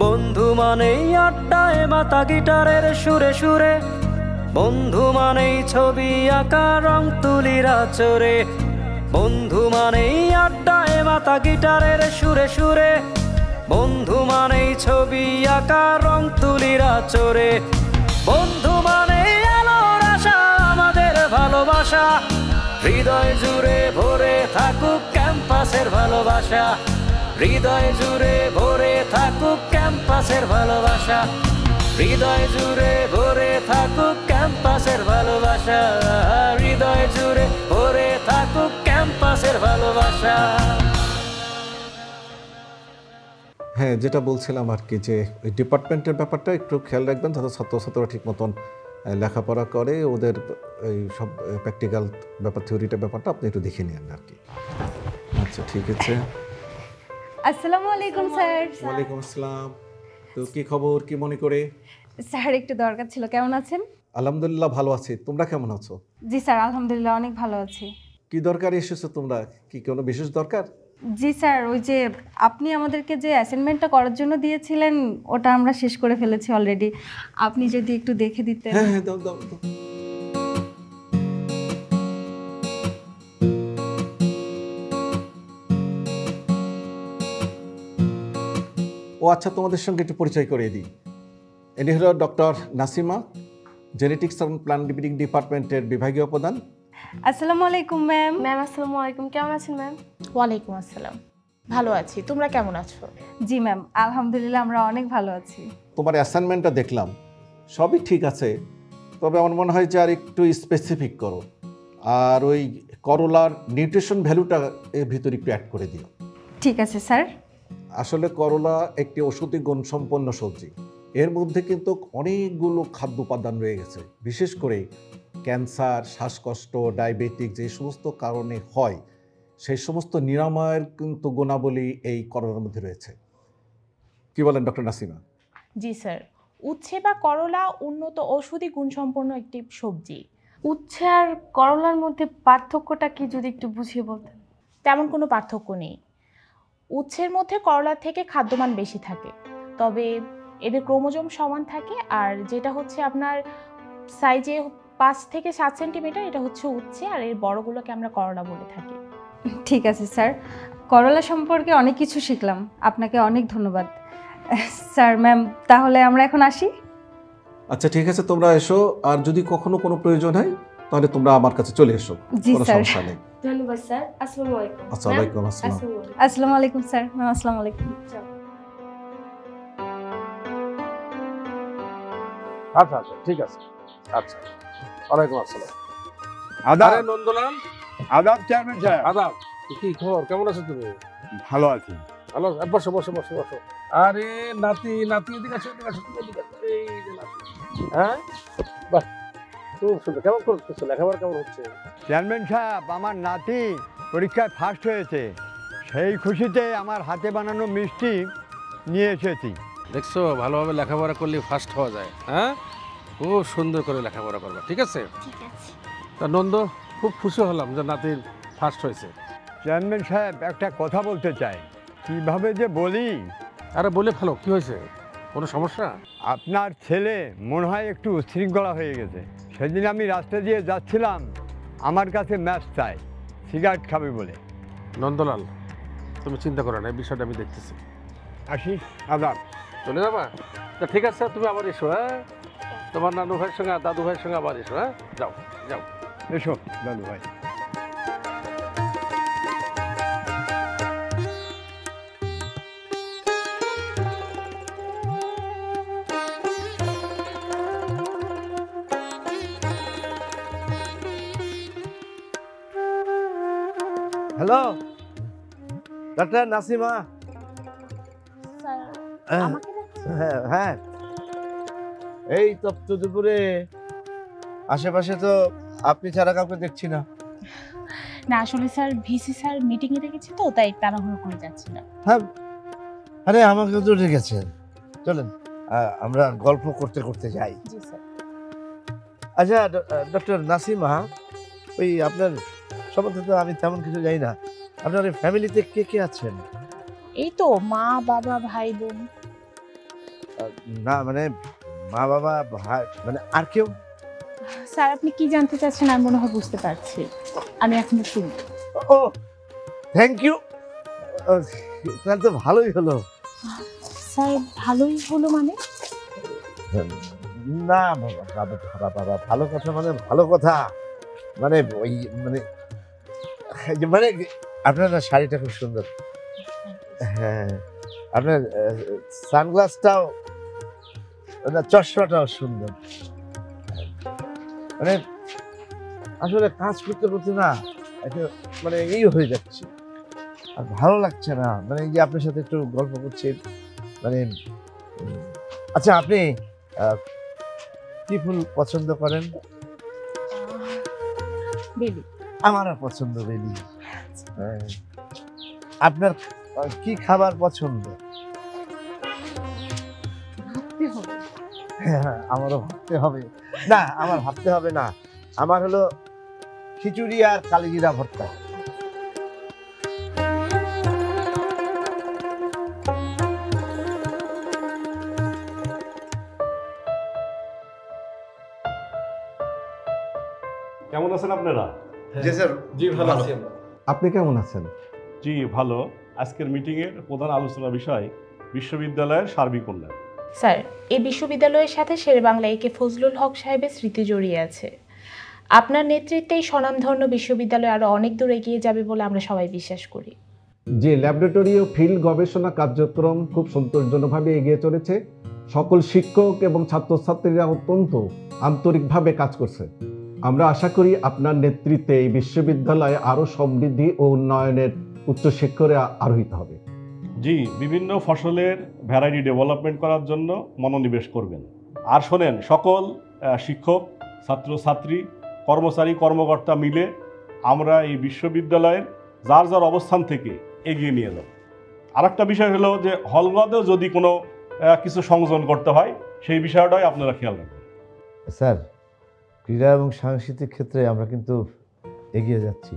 বন্ধু মানেই আড্ডায় মাতা গিটারের সুরে সুরে, বন্ধু মানেই ছবি আঁকা রং তুলির আঁচড়ে। বন্ধু মানেই আড্ডায় মাতা গিটারের সুরে সুরে, বন্ধু মানেই ছবি আঁকা রং তুলির আঁচড়ে। বন্ধু মানেই আলোর আশা আমাদের ভালোবাসা, হৃদয় জুড়ে ভরে থাকুক ক্যাম্পাসের ভালোবাসা, হৃদয় জুড়ে ভরে থাকুক ক্যাম্পাসের ভালোবাসা, হৃদয় জুড়ে ভরে থাকুক ক্যাম্পাসের ভালোবাসা, হৃদয় জুড়ে ভরে থাকুক ক্যাম্পাসের ভালোবাসা। হ্যাঁ, যেটা বলছিলাম আর কি, যে ওই ডিপার্টমেন্টের ব্যাপারটা একটু খেয়াল রাখবেন, যাতে ছাত্রছাত্রীরা ঠিক মতন লেখাপড়া করে, ওদের এই সব প্র্যাকটিক্যাল ব্যাপার, থিওরিটার ব্যাপারটা আপনি একটু দেখে নিন আর কি। আচ্ছা, ঠিক আছে। আসসালামু আলাইকুম স্যার। ওয়ালাইকুম আসসালাম। তো কি খবর, কি মনে করে? স্যার একটু দরকার ছিল, কেমন আছেন? আলহামদুলিল্লাহ ভালো আছি, তোমরা কেমন আছো? জি স্যার, আলহামদুলিল্লাহ অনেক ভালো আছি। কি দরকারে এসেছো তোমরা, কি কোনো বিশেষ দরকার? জি স্যার, ওই যে আপনি আমাদেরকে যে অ্যাসাইনমেন্টটা করার জন্য দিয়েছিলেন, ওটা আমরা শেষ করে ফেলেছি অলরেডি। আপনি যদি একটু দেখে দিতেন। হ্যাঁ হ্যাঁ, দাও দাও দাও। ও আচ্ছা, তোমাদের সঙ্গে একটু পরিচয় করিয়ে দিই। ইনি হলো doctor Nasima, genetics and plant breeding ডিপার্টমেন্টের বিভাগীয় প্রধান। আসসালামু আলাইকুম ম্যাম। ম্যাম আসসালামু আলাইকুম, কেমন আছেন ম্যাম? ওয়ালাইকুম আসসালাম, ভালো আছি, তোমরা কেমন আছো? জি ম্যাম, আলহামদুলিল্লাহ আমরা অনেক ভালো আছি। তোমার অ্যাসাইনমেন্টটা দেখলাম, সবই ঠিক আছে, তবে আমার মনে হয় যে আর একটু স্পেসিফিক করো, আর ওই করলার নিউট্রিশন ভ্যালুটা এর ভিতরে একটু অ্যাড করে দিও। ঠিক আছে স্যার। আসলে করলা একটি ঔষধি গুণসম্পন্ন সবজি, এর মধ্যে কিন্তু অনেকগুলো খাদ্য উপাদান রয়ে গেছে, বিশেষ করে ক্যান্সার, শ্বাসকষ্ট, ডায়াবেটিক যে সমস্ত কারণে হয়, সেই সমস্ত নিরাময়ের কিন্তু গুণাবলী এই করলার মধ্যে রয়েছে। কি বলেন ডক্টর নাসিমা? জি স্যার, উচ্ছে বা করলা উন্নত ঔষধি গুণসম্পন্ন একটি সবজি। উচ্ছে আর করলার মধ্যে পার্থক্যটা কি যদি একটু বুঝিয়ে বলতেন? তেমন কোনো পার্থক্য নেই। উচ্ছের মধ্যে করলার থেকে খাদ্যমান বেশি থাকে, তবে এদের ক্রোমোজোম সমান থাকে, আর যেটা হচ্ছে আপনার সাইজে 5 থেকে 7 সেন্টিমিটার, এটা হচ্ছে উচ্ছে, আর এর বড়গুলোকে আমরা করলা বলে থাকি। ঠিক আছে স্যার, করলা সম্পর্কে অনেক কিছু শিখলাম, আপনাকে অনেক ধন্যবাদ স্যার। ম্যাম তাহলে আমরা এখন আসি। আচ্ছা ঠিক আছে, তোমরা এসো, আর যদি কখনো কোনো প্রয়োজন হয় তাহলে তোমরা আমার কাছে চলে এসো, জি কোনো স্যার। সমস্যা নেই। ধন্যবাদ স্যার, আসসালামু আলাইকুম। আচ্ছা, ওয়ালাইকুম আসসালাম। আসসালামু আলাইকুম স্যার। ম্যাম আসসালামু আলাইকুম। আচ্ছা আচ্ছা, ঠিক আছে। আচ্ছা, ওয়ালাইকুম আসসালাম। আদাব নন্দলাল। আদাব চেয়ারম্যান সাহেব। আদাব। কি খবর, কেমন আছো তুমি? ভালো আছি। ভালো, বসো বসো বসো বসো। আরে নাতি নাতি, এদিকে আসো, এদিকে আসো, তুমি এদিকে আসো। এই যে নাতি। হ্যাঁ, বাহ, খুব সুন্দর। কেমন করতেছো, লেখাপড়া কেমন হচ্ছে? চেয়ারম্যান সাহেব, আমার নাতি পরীক্ষায় ফার্স্ট হয়েছে, সেই খুশিতে আমার হাতে বানানো মিষ্টি নিয়ে এসেছি। দেখছো, ভালোভাবে লেখাপড়া করলে ফার্স্ট হওয়া যায়। হ্যাঁ, খুব সুন্দর করে লেখাপড়া করবা, ঠিক আছে? ঠিক আছে। তা নন্দ, খুব খুশি হলাম যে নাতির ফার্স্ট হয়েছে। চেয়ারম্যান সাহেব, একটা কথা বলতে চাই, কিভাবে যে বলি। আরে বলে ফেলো, কি হয়েছে, কোনো সমস্যা? আপনার ছেলে মনে হয় একটু উচ্ছৃঙ্খলা হয়ে গেছে। সেদিন আমি রাস্তা দিয়ে যাচ্ছিলাম, আমার কাছে ম্যাচ চাই, সিগারেট খাবে বলে। নন্দলাল, তুমি চিন্তা করো না, এই বিষয়টা আমি দেখতেছি। আসি, আদাব। চলে যাবা? তা ঠিক আছে, তুমি আবার এসো। হ্যাঁ, তোমার নানু ভাইয়ের সঙ্গে দাদু ভাইয়ের সঙ্গে আবার এসো। হ্যাঁ, যাও যাও। এসো দাদু ভাই। Hello doctor Nasima. হ্যাঁ হ্যাঁ, এই তপ্ত দুপুরে আশেপাশে তো আপনি ছাড়া কাউকে দেখছি না। না আসলে স্যার, ভিসি স্যার মিটিংয়ে রেখেছে তো, তাই তাড়াহুড়ো করে যাচ্ছি না। হ্যাঁ, আরে আমাকে তো ডেকেছে, চলেন আমরা গল্প করতে করতে যাই। জি স্যার। আচ্ছা ডক্টর নাসিমা, ওই আপনার সম্বন্ধে তো আমি তেমন কিছু জানি না, আপনার ফ্যামিলিতে কে কে আছেন? এই তো মা, বাবা, ভাই, বোন। না মানে মা বাবা ভাই মানে আর কেউ? স্যার আপনি কি জানতে চাচ্ছেন আমি মনে হয় বুঝতে পারছি, আমি এখন শুনবো। ও থ্যাংক ইউ, তাহলে তো ভালোই হলো। স্যার ভালোই হলো মানে? না বাবা বাবা বাবা বাবা ভালো কথা মানে ভালো কথা মানে ওই মানে মানে আপনার না শাড়িটা খুব সুন্দর। হ্যাঁ আপনার সানগ্লাসটাও না চশমাটাও সুন্দর। মানে আসলে কাজ করতে করতে না একটা মানে এই হয়ে যাচ্ছে আর ভালো লাগছে না, মানে এই যে আপনার সাথে একটু গল্প করছি মানে। আচ্ছা আপনি কি ফুল পছন্দ করেন? বেলি। আমারও পছন্দ বেলি। হ্যাঁ। আপনার কি খাবার পছন্দ? ভাবতে হবে। হ্যাঁ আমারও ভাবতে হবে। না আমার ভাবতে হবে না, আমার হলো খিচুড়ি আর কালিজিরা ভর্তা। কেমন আছেন আপনারা? জি স্যার। জি ভালো আছি। আপনি কেমন আছেন? জি ভালো। আজকের মিটিংয়ের প্রধান আলোচনা বিষয় বিশ্ববিদ্যালয়ের সার্বিক উন্নয়ন। স্যার এই বিশ্ববিদ্যালয়ের সাথে শেরেবাংলা একে ফজলুল হক সাহেবের স্মৃতি জড়িয়ে আছে। আপনার নেতৃত্বে এই স্বনামধন্য বিশ্ববিদ্যালয় আরো অনেক দূর এগিয়ে যাবে বলে আমরা সবাই বিশ্বাস করি। যে ল্যাবরেটরি ও ফিল্ড গবেষণা কার্যক্রম খুব সন্তোষজনকভাবে এগিয়ে চলেছে। সকল শিক্ষক এবং ছাত্রছাত্রীরা অত্যন্ত আন্তরিকভাবে কাজ করছে। আমরা আশা করি আপনার নেতৃত্বে এই বিশ্ববিদ্যালয় আরও সমৃদ্ধি ও উন্নয়নের উচ্চ শিখরে আরোহিত হবে। জি বিভিন্ন ফসলের ভ্যারাইটি ডেভেলপমেন্ট করার জন্য মনোনিবেশ করবেন। আর শোনেন, সকল শিক্ষক ছাত্রছাত্রী কর্মচারী কর্মকর্তা মিলে আমরা এই বিশ্ববিদ্যালয়ের যার যার অবস্থান থেকে এগিয়ে নিয়ে যাব। আর একটা বিষয় হলো যে হলগুলোতেও যদি কোনো কিছু সংযোজন করতে হয় সেই বিষয়টাই আপনারা খেয়াল রাখবেন। স্যার ক্রীড়া এবং সাংস্কৃতিক ক্ষেত্রে আমরা কিন্তু এগিয়ে যাচ্ছি।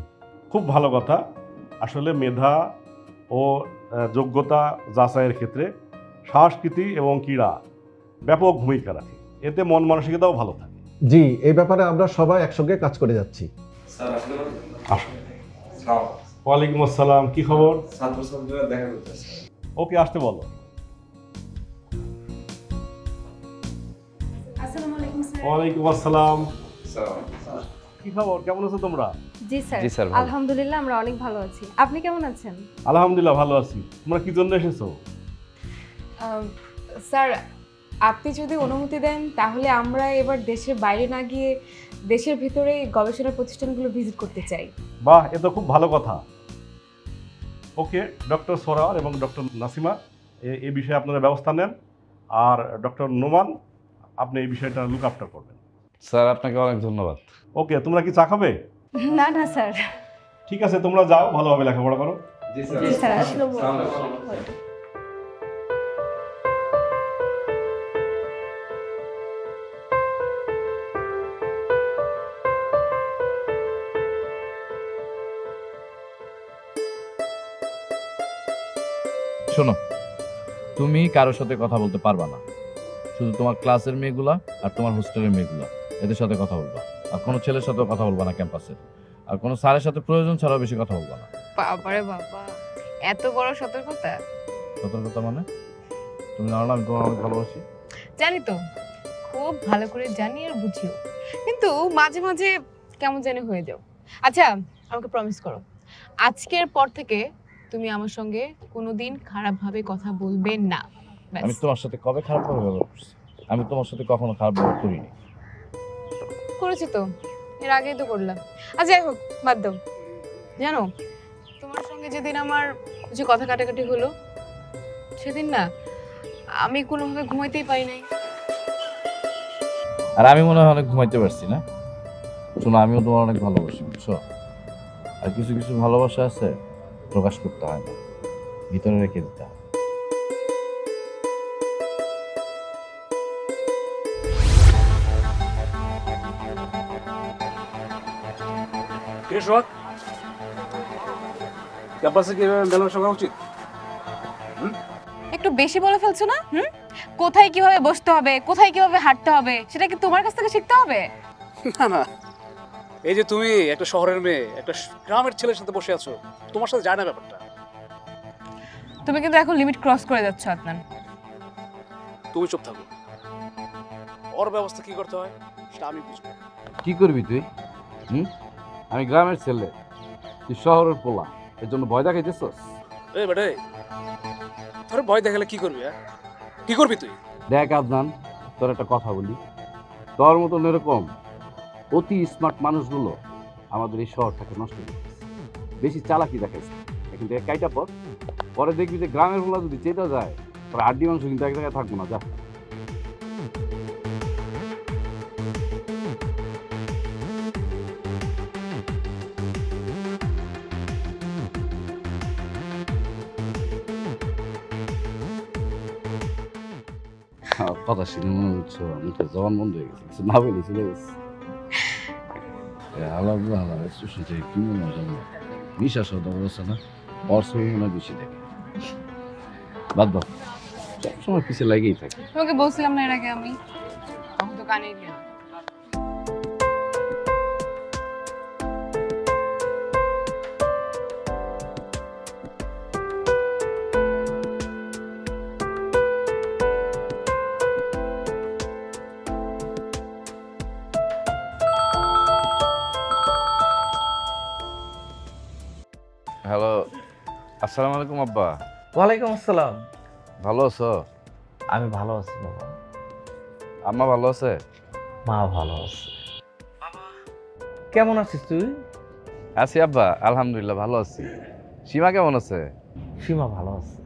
খুব ভালো কথা। আসলে মেধা ও যোগ্যতা যাচাইয়ের ক্ষেত্রে সংস্কৃতি এবং ক্রীড়া ব্যাপক ভূমিকা রাখে, এতে মন মানসিকতাও ভালো থাকে। জি এই ব্যাপারে আমরা সবাই একসঙ্গে কাজ করে যাচ্ছি। ওয়ালাইকুম আসসালাম, কি খবর? ওকে আসতে বলো। ওয়ালাইকুম আসসালাম, কি খবর, কেমন আছো তোমরা? জি স্যার, আলহামদুলিল্লাহ আমরা অনেক ভালো আছি। আপনি কেমন আছেন? আলহামদুলিল্লাহ ভালো আছি। তোমরা কি জন্য এসেছো? স্যার আপনি যদি অনুমতি দেন তাহলে আমরা এবার দেশের বাইরে না গিয়ে দেশের ভিতরে গবেষণা প্রতিষ্ঠানগুলো ভিজিট করতে চাই। বাহ, এ তো খুব ভালো কথা। ওকে, ডক্টর সোরাওয়ার এবং ডক্টর নাসিমা এই বিষয়ে আপনারা ব্যবস্থা নেন, আর ডক্টর নোমান আপনি এই বিষয়টা লুক আফটার করবেন। স্যার আপনাকে অনেক ধন্যবাদ। ওকে, তোমরা কি চা খাবে? না না স্যার। ঠিক আছে, তোমরা যাও, ভালোভাবে লেখাপড়া করো। জি স্যার। শোনো, তুমি কারোর সাথে কথা বলতে পারবা না, শুধু তোমার ক্লাসের মেয়েগুলা আর তোমার হোস্টেলের মেয়েগুলা এদের সাথে কথা বলবা। আর কোনো ছেলের সাথেও কথা বলবা না ক্যাম্পাসে, আর কোনো স্যারের সাথে প্রয়োজন ছাড়াও বেশি কথা বলবা না। বাবারে বাবা, এত বড় সতর্কতা! সতর্কতা মানে? তুমি জানো না আমি তোমার অনেক ভালোবাসি। জানি তো, খুব ভালো করে জানি আর বুঝিও, কিন্তু মাঝে মাঝে কেমন জানি হয়ে যাও। আচ্ছা আমাকে প্রমিস করো, আজকের পর থেকে তুমি আমার সঙ্গে কোনোদিন খারাপভাবে কথা বলবে না। আমি তোমার সাথে কবে খারাপভাবে ব্যবহার করছি? আমি তোমার সাথে কখনো খারাপ ব্যবহার করিনি। করেছি তো, এর আগেই তো করলাম। আচ্ছা যাই হোক, বাদ দাও। জানো, তোমার সঙ্গে যেদিন আমার যে কথা কাটাকাটি হলো সেদিন না আমি কোনোভাবে ঘুমাইতেই পারি নাই। আর আমি মনে হয় অনেক ঘুমাইতে পারছি না। শোনো, আমিও তোমার অনেক ভালোবাসি, বুঝছো? আর কিছু কিছু ভালোবাসা আছে প্রকাশ করতে হয় না, ভিতরে রেখে দিতে হয়। ক্যাম্পাসে কি মেলামেশা করা উচিত? একটু বেশি বলে ফেলছো না? কোথায় কিভাবে বসতে হবে, কোথায় কিভাবে হাঁটতে হবে সেটা কি তোমার কাছ থেকে শিখতে হবে? না না, এই যে তুমি একটা শহরের মেয়ে একটা গ্রামের ছেলের সাথে বসে আছো, তোমার সাথে যায় না ব্যাপারটা। তুমি কিন্তু এখন লিমিট ক্রস করে যাচ্ছ আদনান। তুমি চুপ থাকো, ওর ব্যবস্থা কি করতে হয় সেটা আমি বুঝবো। কি করবি তুই? আমি গ্রামের ছেলে, তুই শহরের পোলা, এর জন্য ভয় দেখাইতেছস? এই বেটে, তোর ভয় দেখালে কি করবি? কি করবি তুই? দেখ আদনান, তোর একটা কথা বলি, তোর মতন এরকম অতি স্মার্ট মানুষগুলো আমাদের এই শহরটাকে নষ্ট করতেছে, বেশি চালাকি দেখাইছে। এখন থেকে কাইটা পরে দেখবি যে গ্রামের পোলা যদি চেতা যায়, তোর হাড্ডি মাংস কিন্তু এক জায়গায় থাকবো না। যা। কথা শুনে মনে হচ্ছে মুখে জবান বন্ধ হয়ে গেছে, না বলে চলে গেছে। আলাদা আলাদা স্টেশন থেকে কি মনে হয় জানো, নিশা সদা বলছে না, অর্থহীনা বেশি দেখে। বাদ দাও, সবসময় পিছিয়ে লাগেই থাকে। তোমাকে বলছিলাম না এর আগে আমি, তখন তো কানেই দিই না। হ্যালো, আসসালামু আলাইকুম আব্বা। ওয়ালাইকুম আসসালাম। ভালো আছো? আমি ভালো আছি বাবা। আম্মা ভালো আছে? মা ভালো আছে। বাবা কেমন আছিস তুই? আছি আব্বা, আলহামদুলিল্লাহ ভালো আছি। সীমা কেমন আছে? সীমা ভালো আছে,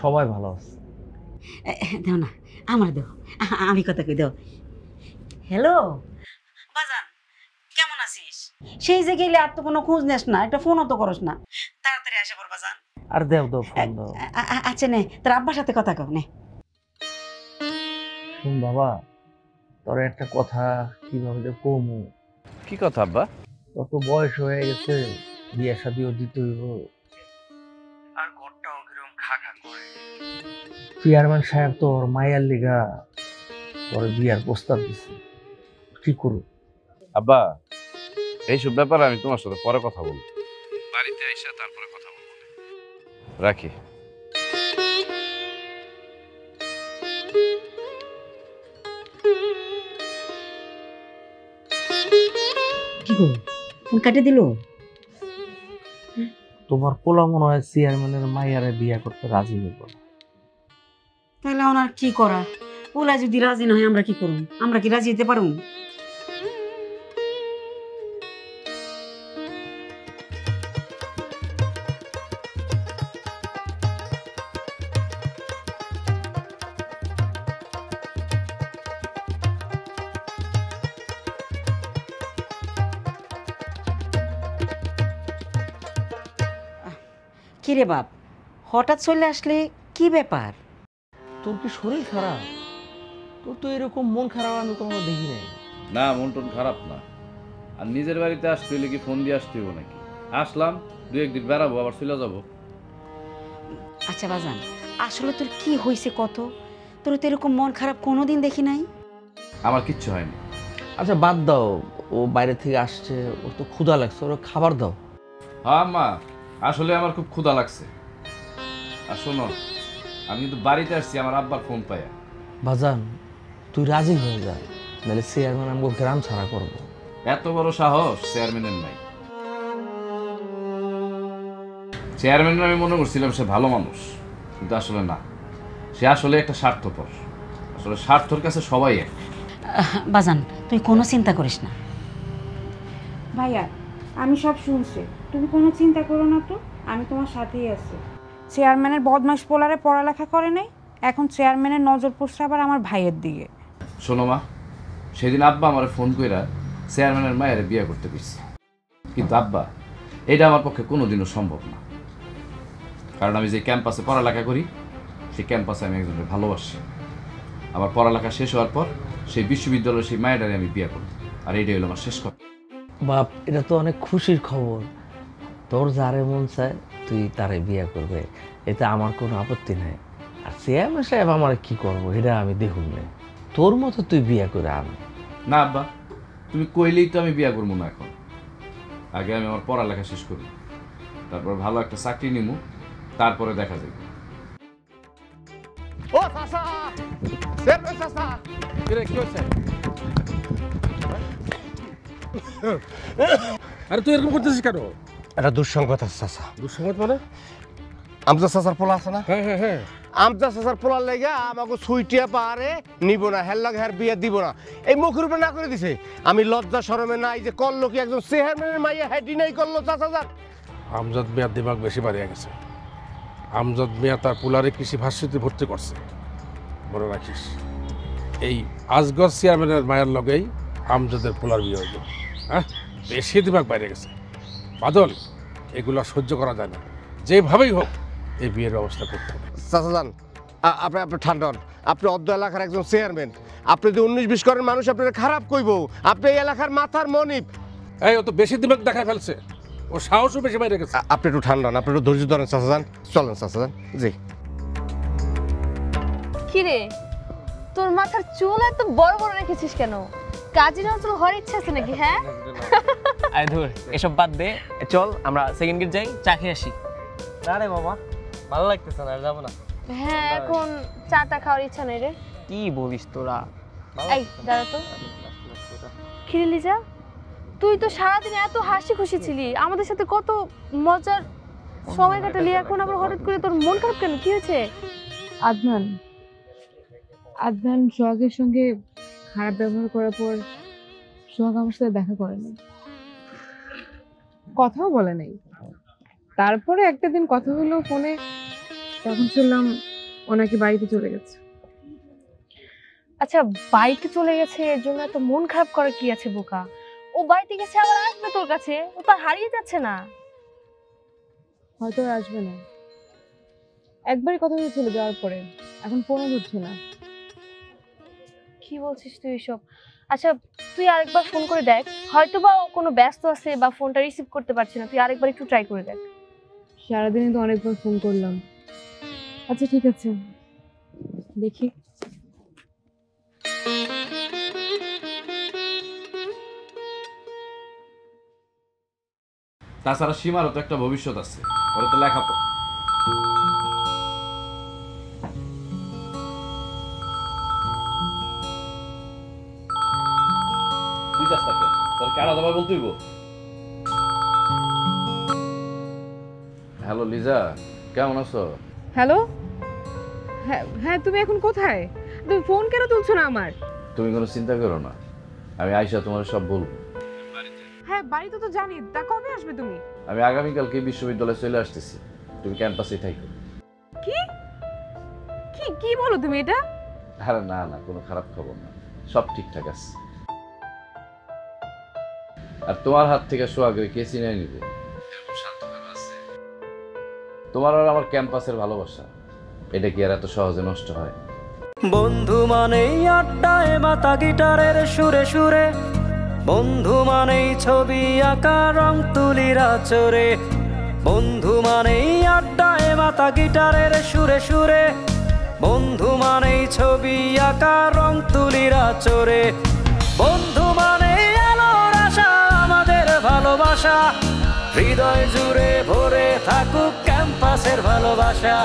সবাই ভালো আছে। দেও না, আমার দেও, আমি কথা কই দেও। হ্যালো বাজান, কেমন আছিস? সেই যে গেলে আর তো কোনো খোঁজ নেস না, একটা ফোনও তো করস না। তাড়াতাড়ি আসে পড় বাজান। আর দেও দাও ফোন দাও। আচ্ছা নে, তোর আব্বার সাথে কথা কও নে। শুন বাবা, তোর একটা কথা কিভাবে যে কমু। কি কথা আব্বা? তোর তো বয়স হয়ে গেছে, বিয়ে শাদিও দিতে হইব, আর ঘরটাও কিরকম খা খা করে। চেয়ারম্যান সাহেব তোর মায়ের লিগা তোর বিয়ার প্রস্তাব দিছে, কি করু? আব্বা, এইসব ব্যাপারে আমি তোমার সাথে পরে কথা বলবো, বাড়িতে এসে তারপরে কথা বলবো। রাখি। কি গো, ফোন কাটে দিল? তোমার পোলা মনে হয় চেয়ারম্যানের মাইয়ারে বিয়া করতে রাজি হইব না। তাহলে ওনার কি করা? ওলা যদি রাজি না হয় আমরা কি করব? আমরা কি রাজি হতে পারব? কিরে বাপ, হঠাৎ চলে আসলে কি ব্যাপার? তোর কি শরীর খারাপ? তোর তো এরকম মন খারাপ আমি কখনো দেখি নাই। না, মন টন খারাপ না। আর নিজের বাড়িতে আসতে হইলে কি ফোন দিয়ে আসতে হইব নাকি? আসলাম, দু একদিন বেড়াবো, আবার চলে যাবো। আচ্ছা বাজান, আসলে তোর কি হয়েছে কত? তোর তো এরকম মন খারাপ কোনোদিন দেখি নাই। আমার কিচ্ছু হয়নি। আচ্ছা বাদ দাও, ও বাইরে থেকে আসছে, ওর তো ক্ষুধা লাগছে, ওর খাবার দাও। হ্যাঁ আম্মা, আসলে আমার খুব ক্ষুধা লাগছে। আর শোনো, আমি কিন্তু বাড়িতে আসছি আমার আব্বার ফোন পাইয়া। বাজান তুই রাজি হয়ে যা, নাহলে চেয়ারম্যান আমাকে গ্রাম ছাড়া করবো। এত বড় সাহস চেয়ারম্যানের নাই। চেয়ারম্যানের আমি মনে করছিলাম সে ভালো মানুষ, কিন্তু আসলে না, সে আসলে একটা স্বার্থপর। আসলে স্বার্থর কাছে সবাই এক। বাজান তুই কোনো চিন্তা করিস না। ভাইয়া আমি সব শুনছি, তুমি কোনো চিন্তা করো না তো, আমি তোমার সাথেই আছি। চেয়ারম্যানের বদমাস পোলারে পড়ালেখা করে নাই, এখন চেয়ারম্যানের নজর পড়ছে আবার আমার ভাইয়ের দিকে। শোনো মা, সেদিন আব্বা আমার ফোন কইরা চেয়ারম্যানের মায়ের বিয়ে করতে দিচ্ছে, কিন্তু আব্বা এটা আমার পক্ষে কোনোদিনও সম্ভব না। কারণ আমি যে ক্যাম্পাসে পড়ালেখা করি, সেই ক্যাম্পাসে আমি একজনের ভালোবাসি। আমার পড়ালেখা শেষ হওয়ার পর সেই বিশ্ববিদ্যালয়ের সেই মায়েরারে আমি বিয়ে করব, আর এইটাই হলো আমার শেষ কথা। বাপ, এটা তো অনেক খুশির খবর। তোর যারে মন চায় তুই তারে বিয়ে করবে, এতে আমার কোনো আপত্তি নাই। আর চেয়ারম্যান সাহেব আমার কি করবো এটা আমি দেখুন না, তোর মতো তুই বিয়ে করে আন। না আব্বা, তুমি কইলেই তো আমি বিয়া করবো না এখন। আগে আমি আমার পড়ালেখা শেষ করি, তারপর ভালো একটা চাকরি নিমু, তারপরে দেখা যাবে। ও চাচা, চেয়ারম্যান চাচা, কি হচ্ছে? আরে তুই এরকম করতেছিস কেন? একটা দুঃসংবাদ আছে চাচা। দুঃসংবাদ মানে? আমজা চাচার পোলা আছে না? হ্যাঁ হ্যাঁ হ্যাঁ। আমজা চাচার পোলার লেগে আমাকে সুইটিয়া পাহাড়ে নিব না, হের লাগে হের বিয়ে দিব না, এই মুখের উপরে না করে দিছে। আমি লজ্জা শরমে নাই যে করলো কি একজন চেয়ারম্যানের মাইয়া হেডি নাই করলো চাচা যান। আমজাদ মিয়ার দিমাগ বেশি বাড়িয়ে গেছে। আমজাদ মিয়া তার পোলারে কৃষি ভার্সিটিতে ভর্তি করছে, মনে রাখিস। এই আজগর চেয়ারম্যানের মায়ের লগেই আমজাদের পোলার বিয়ে হইল। হ্যাঁ, বেশি দিমাগ বাইরে গেছে। বাদল, এগুলো সহ্য করা যায় না, যেভাবেই হোক এই বিয়ের ব্যবস্থা করতে হবে। চাচা যান, আপনি ঠান্ডা হন। আপনি অর্ধ এলাকার একজন চেয়ারম্যান, আপনি যদি 19-20 করেন মানুষ আপনার খারাপ কইব। আপনি এই এলাকার মাথার মনিব। এই ও তো বেশি দিমাগ দেখায় ফেলছে, ও সাহসও বেশি বাইরে গেছে। আপনি একটু ঠান্ডা হন, আপনি একটু ধৈর্য ধরেন চাচা যান। চলেন চাচা যান। জি। কিরে, তোর মাথার চুল এত বড় বড় রেখেছিস কেন? কাজী নজরুল হওয়ার ইচ্ছা আছে নাকি? হ্যাঁ, আয় ধর এসব বাদ দে, চল আমরা সেকেন্ড গেট যাই, চা খেয়ে আসি। না রে মামা, ভালো লাগতেছে না, যাবো না। হ্যাঁ, এখন চাটা খাওয়ার ইচ্ছা নেই রে। কি বলিস তোরা? এই দাঁড়া তো। কিরে লিজা, তুই তো সারাদিন এত হাসি খুশি ছিলি, আমাদের সাথে কত মজার সময় কাটালি, এখন আবার হঠাৎ করে তোর মন খারাপ কেন? কি হয়েছে? আদনান সোহাগের সঙ্গে খারাপ ব্যবহার করার পর সোহাগ আমার সাথে দেখা করেনি, কথাও বলে নাই। তারপরে একটা দিন কথা হলো ফোনে, তখন শুনলাম ও নাকি বাড়িতে চলে গেছে। আচ্ছা, বাড়িতে চলে গেছে এর জন্য এত মন খারাপ করার কি আছে বোকা? ও বাড়িতে গেছে, আবার আসবে তোর কাছে, ও তো হারিয়ে যাচ্ছে না। হয়তো আর আসবে না, একবারই কথা হয়ে চলে যাওয়ার পরে এখন ফোনও ধরছে না। কি বলছিস তুই এসব? আচ্ছা, তুই আরেকবার ফোন করে দেখ, হয়তো বা ও কোনো ব্যস্ত আছে বা ফোনটা রিসিভ করতে পারছে না। তুই আরেকবার একটু ট্রাই করে দেখ। সারাদিনে তো অনেকবার ফোন করলাম। আচ্ছা ঠিক আছে, দেখি। তাছাড়া সীমারও তো একটা ভবিষ্যৎ আছে, ওরা তো লেখাপড়া। হ্যালো লিজা, কেমন আছো? হ্যালো, হ্যাঁ হ্যাঁ, তুমি এখন কোথায়? তুমি ফোন কেন তুলছো না আমার? তুমি কোনো চিন্তা করো না, আমি আইসা তোমার সব বলবো। হ্যাঁ, বাড়িতে তো জানি, তা কবে আসবে তুমি? আমি আগামীকালকে বিশ্ববিদ্যালয়ে চলে আসতেছি, তুমি ক্যাম্পাসেই থাকো। কি কি কি বলো তুমি এটা? আরে না না, কোনো খারাপ খবর না, সব ঠিকঠাক আছে। আর তোমার হাত থেকে সোহাগের কে চিনে নিবে? তোমার আর আমার ক্যাম্পাসের ভালোবাসা, এটা কি আর এত সহজে নষ্ট হয়? বন্ধু মানেই আড্ডায় মাতা গিটারের সুরে সুরে, বন্ধু মানেই ছবি আঁকা রং তুলিরা চোরে, বন্ধু মানেই আড্ডায় মাতা গিটারের সুরে সুরে, বন্ধু মানেই ছবি আঁকা রং তুলিরা চোরে, বন্ধু মানেই আলোর আশা আমাদের ভালোবাসা, হৃদয় জুড়ে ভরে থাকুক ক্যাম্পাসের ভালোবাসা,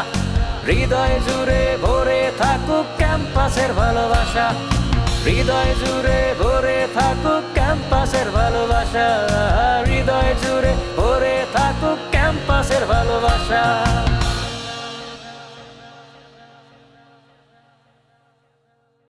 হৃদয় জুড়ে ভরে থাকুক ক্যাম্পাসের ভালোবাসা, হৃদয় জুড়ে ভরে থাকুক ক্যাম্পাসের ভালোবাসা, হৃদয় জুড়ে ভরে থাকুক ক্যাম্পাসের ভালোবাসা।